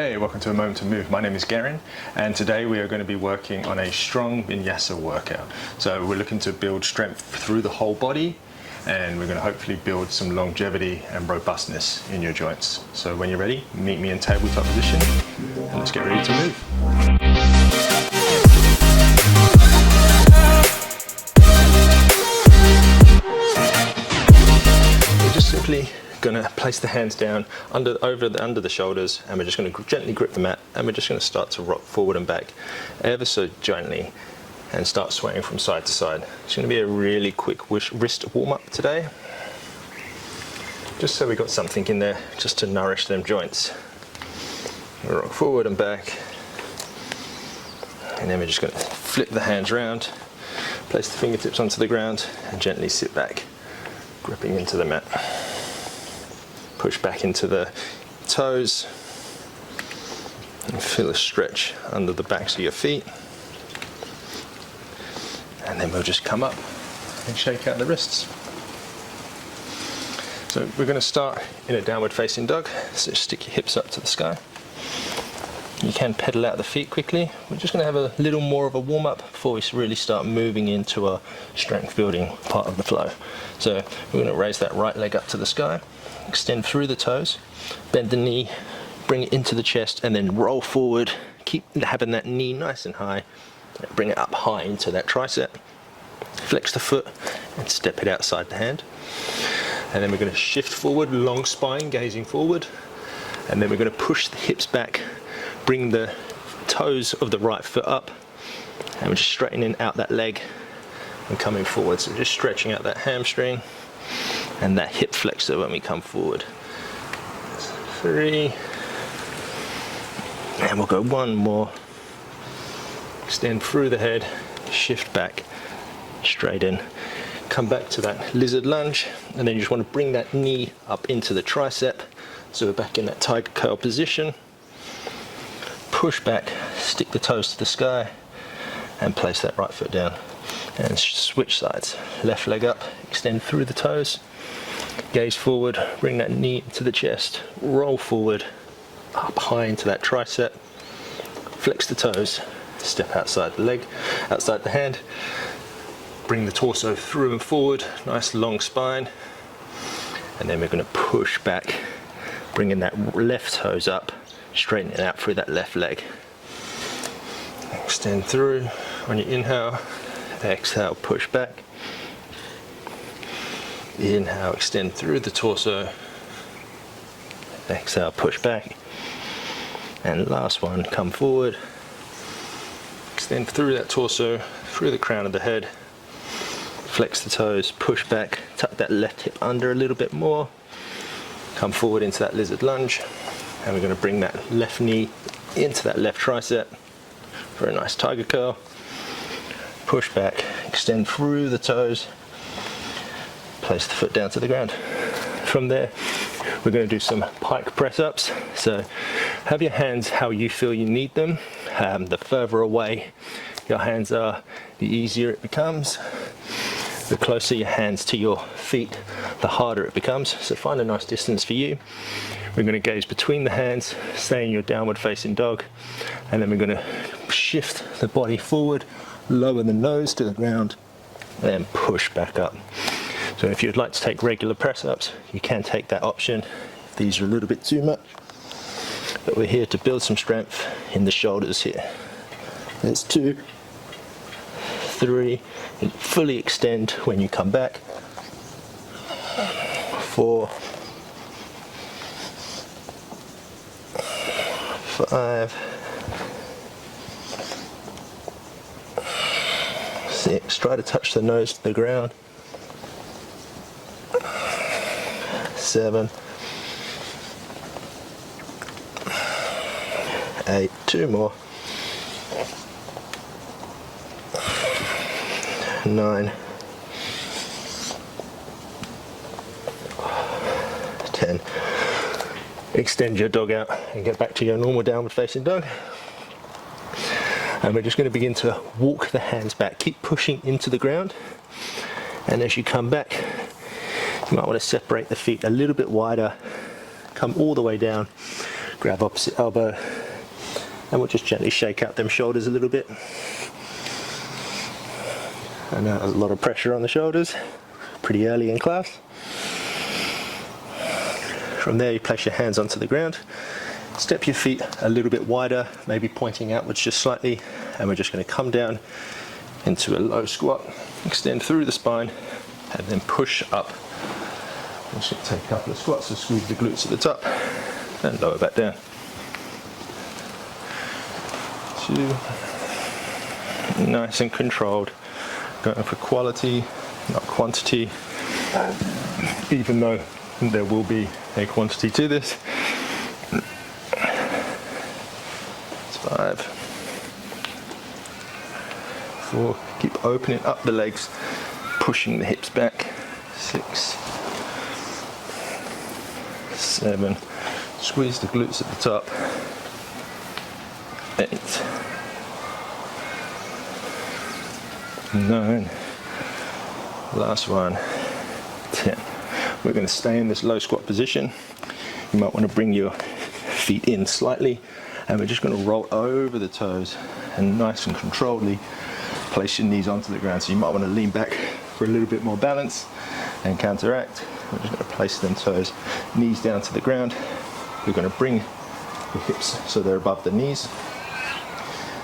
Hey, welcome to A Moment to Move. My name is Gerin, and today we are going to be working on a strong Vinyasa workout. So we're looking to build strength through the whole body, and we're going to hopefully build some longevity and robustness in your joints. So when you're ready, meet me in tabletop position, and let's get ready to move. We're just simply going to place the hands down under the shoulders, and we're just going to gently grip the mat, and we're just going to start to rock forward and back ever so gently and start swaying from side to side. It's going to be a really quick wrist warm-up today, just so we got something in there just to nourish them joints. We'll rock forward and back, and then we're just going to flip the hands around, place the fingertips onto the ground, and gently sit back, gripping into the mat. Push back into the toes and feel a stretch under the backs of your feet, and then we'll just come up and shake out the wrists. So we're going to start in a downward facing dog, so stick your hips up to the sky. You can pedal out the feet quickly. We're just going to have a little more of a warm up before we really start moving into our strength building part of the flow. So we're going to raise that right leg up to the sky, extend through the toes, bend the knee, bring it into the chest, and then roll forward. Keep having that knee nice and high. Bring it up high into that tricep. Flex the foot and step it outside the hand. And then we're going to shift forward, long spine, gazing forward. And then we're going to push the hips back, bring the toes of the right foot up, and we're just straightening out that leg and coming forward. So just stretching out that hamstring and that hip flexor when we come forward. 3, and we'll go one more. Extend through the head, shift back, straighten, come back to that lizard lunge, and then you just want to bring that knee up into the tricep, so we're back in that tiger curl position. Push back, stick the toes to the sky, and place that right foot down. And switch sides. Left leg up, extend through the toes, gaze forward, bring that knee to the chest, roll forward, up high into that tricep, flex the toes, step outside the leg, outside the hand, bring the torso through and forward, nice long spine, and then we're going to push back, bringing that left toes up, straighten it out through that left leg. Extend through on your inhale, exhale, push back. Inhale, extend through the torso. Exhale, push back. And last one, come forward. Extend through that torso, through the crown of the head. Flex the toes, push back, tuck that left hip under a little bit more. Come forward into that lizard lunge. And we're going to bring that left knee into that left tricep for a nice tiger curl. Push back, extend through the toes, place the foot down to the ground. From there, we're going to do some pike press ups. So have your hands how you feel you need them. The further away your hands are, the easier it becomes. The closer your hands to your feet, the harder it becomes. So find a nice distance for you. We're going to gaze between the hands, stay in your downward facing dog, and then we're going to shift the body forward, lower the nose to the ground, and push back up. So if you'd like to take regular press ups, you can take that option if these are a little bit too much. But we're here to build some strength in the shoulders here. There's 2, 3, and fully extend when you come back. 4, 5, 6, try to touch the nose to the ground. 7, 8, 2 more. 9, 10. Extend your dog out and get back to your normal downward facing dog. And we're just going to begin to walk the hands back. Keep pushing into the ground, and as you come back, you might want to separate the feet a little bit wider, come all the way down, Grab opposite elbow, and we'll just gently shake out them shoulders a little bit. I know there's a lot of pressure on the shoulders pretty early in class. From there, you place your hands onto the ground, step your feet a little bit wider, maybe pointing outwards just slightly, and we're just going to come down into a low squat, extend through the spine, and then push up. We should take a couple of squats to squeeze the glutes at the top, and lower back down. 2, nice and controlled, going for quality, not quantity, even though there will be a quantity to this. 5, 4, keep opening up the legs, pushing the hips back. 6, 7, squeeze the glutes at the top. 8, 9, last one, 10. We're going to stay in this low squat position. You might want to bring your feet in slightly, and we're just going to roll over the toes and nice and controlledly place your knees onto the ground. So you might want to lean back for a little bit more balance and counteract. We're just going to place them toes, knees down to the ground. We're going to bring the hips so they're above the knees.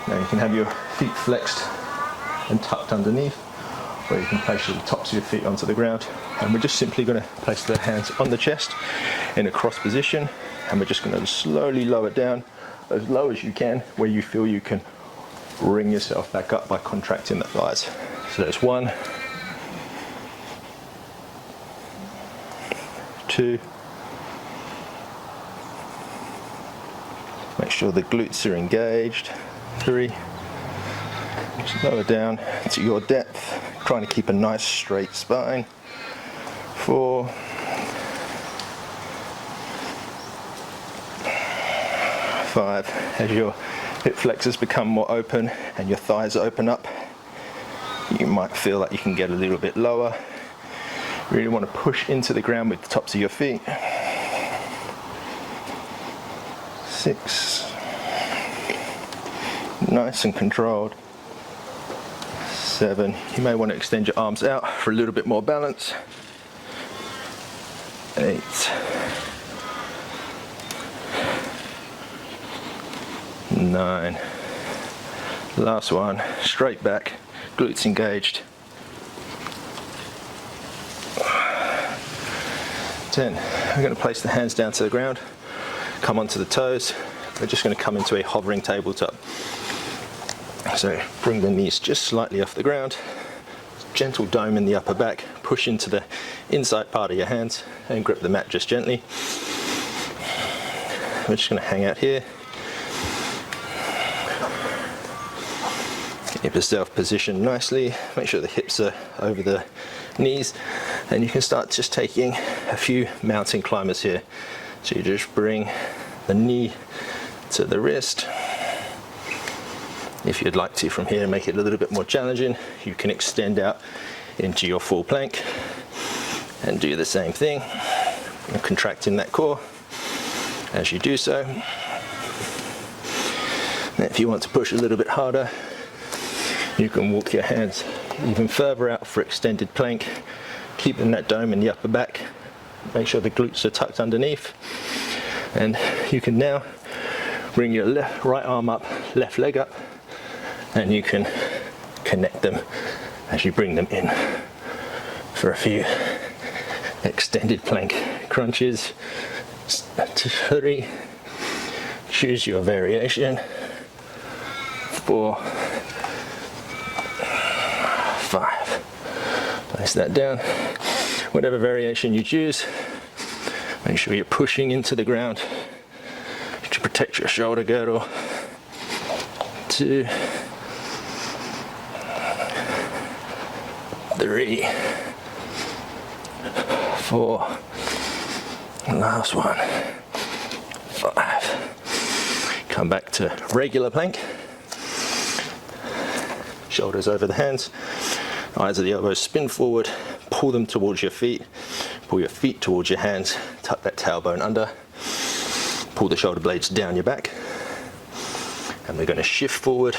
Now you can have your feet flexed and tucked underneath, or you can place the tops of your feet onto the ground. And we're just simply going to place the hands on the chest in a cross position, and we're just going to slowly lower down as low as you can, where you feel you can bring yourself back up by contracting the thighs. So there's 1, 2, make sure the glutes are engaged. 3, just lower down to your depth, trying to keep a nice straight spine. 4, 5, as your hip flexors become more open and your thighs open up, you might feel like you can get a little bit lower. You really want to push into the ground with the tops of your feet. 6, nice and controlled. 7, you may want to extend your arms out for a little bit more balance. 8, 9, last one, straight back, glutes engaged. 10, we're going to place the hands down to the ground, come onto the toes. We're just going to come into a hovering tabletop. So bring the knees just slightly off the ground, gentle dome in the upper back, push into the inside part of your hands and grip the mat just gently. We're just going to hang out here. Keep yourself positioned nicely, make sure the hips are over the knees, and you can start just taking a few mountain climbers here. So you just bring the knee to the wrist. If you'd like to, from here, make it a little bit more challenging, you can extend out into your full plank and do the same thing, and contracting that core as you do so. And if you want to push a little bit harder, you can walk your hands even further out for extended plank, keeping that dome in the upper back. Make sure the glutes are tucked underneath, and you can now bring your right arm up, left leg up, and you can connect them as you bring them in for a few extended plank crunches. 3, choose your variation. 4, 5, place that down. Whatever variation you choose, make sure you're pushing into the ground to protect your shoulder girdle. 2, 3, 4, last one, 5. Come back to regular plank. Shoulders over the hands, eyes of the elbows, spin forward, pull them towards your feet, pull your feet towards your hands, tuck that tailbone under. Pull the shoulder blades down your back, and we're going to shift forward,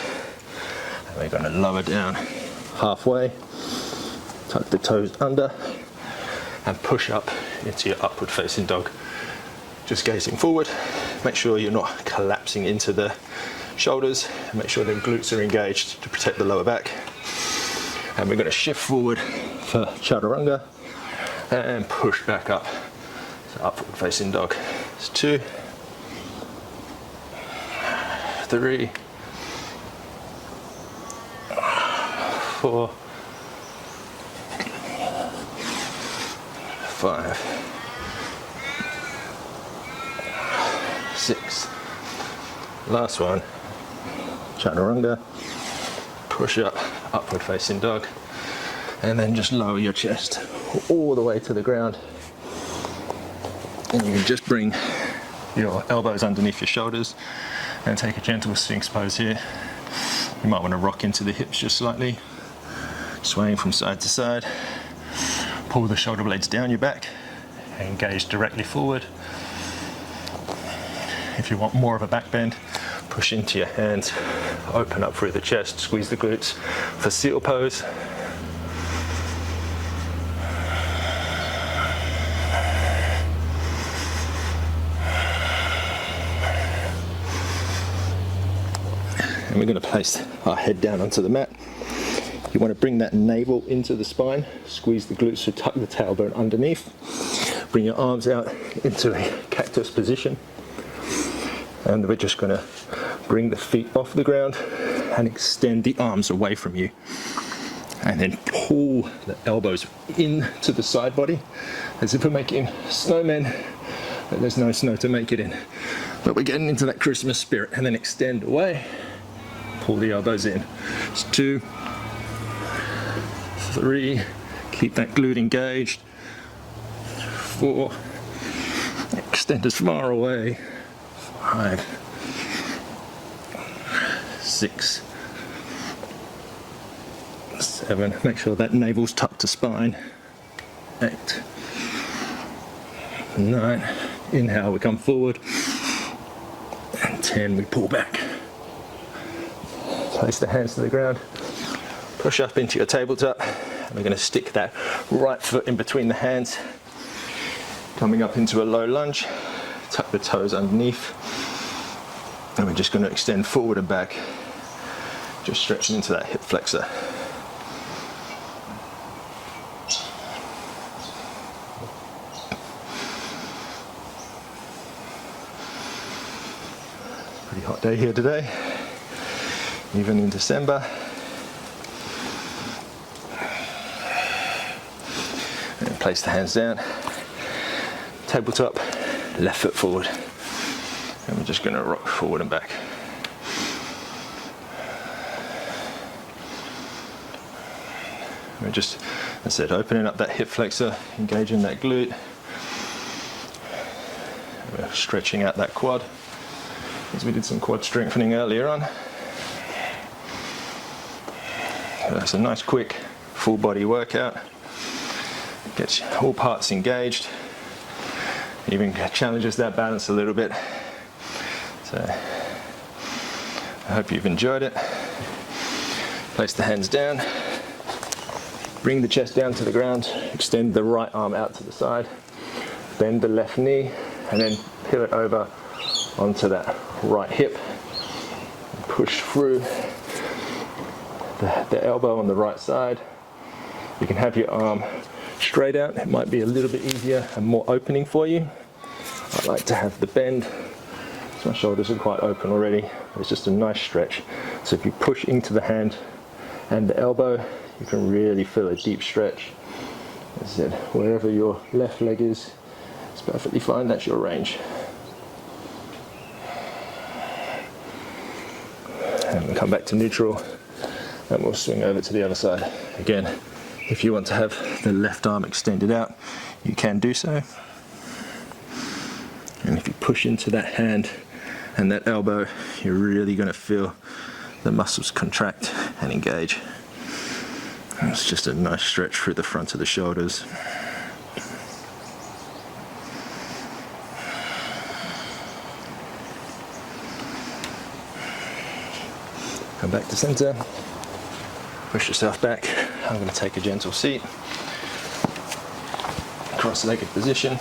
and we're going to lower down halfway, tuck the toes under, and push up into your upward facing dog. Just gazing forward, make sure you're not collapsing into the shoulders, and make sure the glutes are engaged to protect the lower back. And we're going to shift forward for chaturanga and push back up. So upward facing dog. It's 2, 3, 4, 5, 6. Last one. Chaturanga. Push up, upward facing dog, and then just lower your chest all the way to the ground, and you can just bring your elbows underneath your shoulders and take a gentle Sphinx pose here. You might want to rock into the hips just slightly, swaying from side to side. Pull the shoulder blades down your back and gaze directly forward. If you want more of a back bend, push into your hands, open up through the chest, squeeze the glutes for seal pose. And we're going to place our head down onto the mat. You want to bring that navel into the spine, squeeze the glutes to tuck the tailbone underneath. Bring your arms out into a cactus position. And we're just going to bring the feet off the ground and extend the arms away from you. And then pull the elbows into the side body as if we're making snowmen, but there's no snow to make it in. But we're getting into that Christmas spirit. And then extend away, pull the elbows in. It's 2, 3, keep that glute engaged. 4, extend as far away. 5, 6, 7, make sure that navel's tucked to spine. 8, 9, inhale, we come forward. And 10, we pull back. Place the hands to the ground. Push up into your tabletop. And we're going to stick that right foot in between the hands. Coming up into a low lunge. Tuck the toes underneath, and we're just going to extend forward and back, just stretching into that hip flexor. Pretty hot day here today, even in December. And place the hands down, tabletop. Left foot forward, and we're just going to rock forward and back. We're just, as I said, opening up that hip flexor, engaging that glute. We're stretching out that quad, as we did some quad strengthening earlier on. So that's a nice quick full body workout. Gets all parts engaged. Even challenges that balance a little bit. So I hope you've enjoyed it. Place the hands down. Bring the chest down to the ground. Extend the right arm out to the side. Bend the left knee and then pivot over onto that right hip. Push through the elbow on the right side. You can have your arm straight out. It might be a little bit easier and more opening for you. I like to have the bend, so my shoulders are quite open already. It's just a nice stretch. So if you push into the hand and the elbow, you can really feel a deep stretch. As I said, wherever your left leg is, it's perfectly fine. That's your range. And we'll come back to neutral, and we'll swing over to the other side. Again, if you want to have the left arm extended out, you can do so. And if you push into that hand and that elbow, you're really going to feel the muscles contract and engage. And it's just a nice stretch through the front of the shoulders. Come back to center. Push yourself back. I'm going to take a gentle seat. Cross-legged position.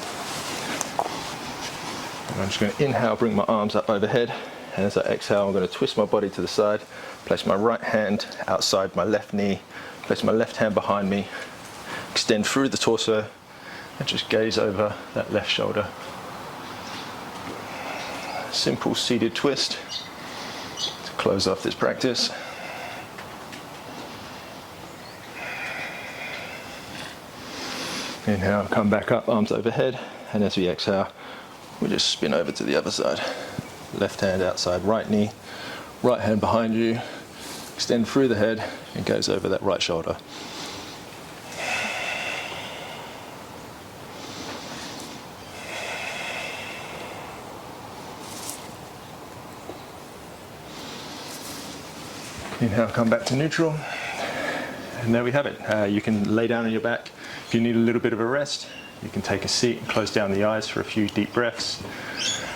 And I'm just going to inhale, bring my arms up overhead. And as I exhale, I'm going to twist my body to the side, place my right hand outside my left knee, place my left hand behind me, extend through the torso, and just gaze over that left shoulder. Simple seated twist to close off this practice. Inhale, come back up, arms overhead, and as we exhale, we just spin over to the other side. Left hand outside right knee, right hand behind you, extend through the head and goes over that right shoulder. Inhale, come back to neutral. And there we have it. You can lay down on your back. If you need a little bit of a rest, you can take a seat and close down the eyes for a few deep breaths.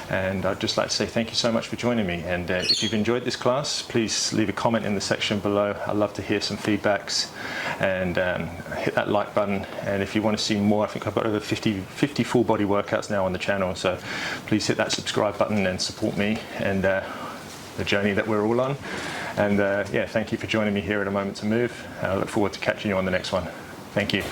And I'd just like to say thank you so much for joining me. And if you've enjoyed this class, please leave a comment in the section below. I'd love to hear some feedbacks. And hit that like button. And if you want to see more, I think I've got over 50 full body workouts now on the channel. So please hit that subscribe button and support me and the journey that we're all on. And yeah, thank you for joining me here at A Moment to Move. I look forward to catching you on the next one. Thank you.